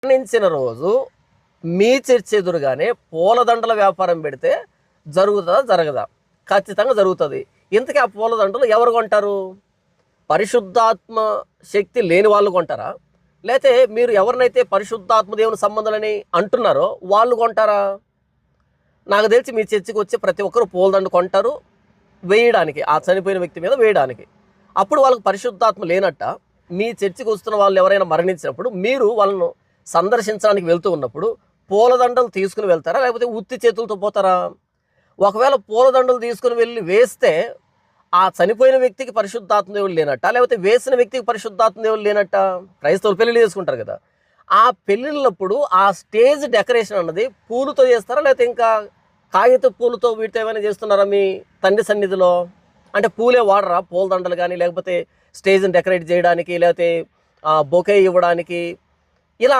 మరణించిన రోజు మీ చర్చ్ ఎదురుగానే పూలదండల వ్యాపారం పెడితే జరుగుతుందా జరగదా? ఖచ్చితంగా జరుగుతుంది. ఇంతకీ ఆ పూలదండలు ఎవరు కొంటారు? పరిశుద్ధాత్మ శక్తి లేని వాళ్ళు కొంటారా? లేతే మీరు ఎవరినైతే పరిశుద్ధాత్మ దేవుని సంబంధాలని అంటున్నారో వాళ్ళు కొంటారా? నాకు తెలిసి మీ చర్చికి వచ్చి ప్రతి ఒక్కరు పూలదండ కొంటారు, వేయడానికి, ఆ చనిపోయిన వ్యక్తి మీద వేయడానికి. అప్పుడు వాళ్ళకి పరిశుద్ధాత్మ లేనట్ట. మీ చర్చికి వస్తున్న వాళ్ళు ఎవరైనా మరణించినప్పుడు మీరు వాళ్ళను సందర్శించడానికి వెళ్తూ ఉన్నప్పుడు పూలదండలు తీసుకుని వెళ్తారా, లేకపోతే ఉత్తి చేతులతో పోతారా? ఒకవేళ పూలదండలు తీసుకుని వెళ్ళి వేస్తే ఆ చనిపోయిన వ్యక్తికి పరిశుద్ధాత్మ దేవుడు లేనట్ట, లేకపోతే వేసిన వ్యక్తికి పరిశుద్ధాత్మ దేవుడు లేనట్ట? క్రైస్తవులు పెళ్లిళ్ళు చేసుకుంటారు కదా, ఆ పెళ్ళిళ్ళప్పుడు ఆ స్టేజ్ డెకరేషన్ అన్నది పూలతో చేస్తారా, లేకపోతే ఇంకా కాగిత పూలతో వీటితో ఏమైనా చేస్తున్నారా మీ తండ్రి సన్నిధిలో? అంటే పూలే వాడరా? పూలదండలు కానీ, లేకపోతే స్టేజ్ని డెకరేట్ చేయడానికి, లేకపోతే బొకే ఇవ్వడానికి, ఇలా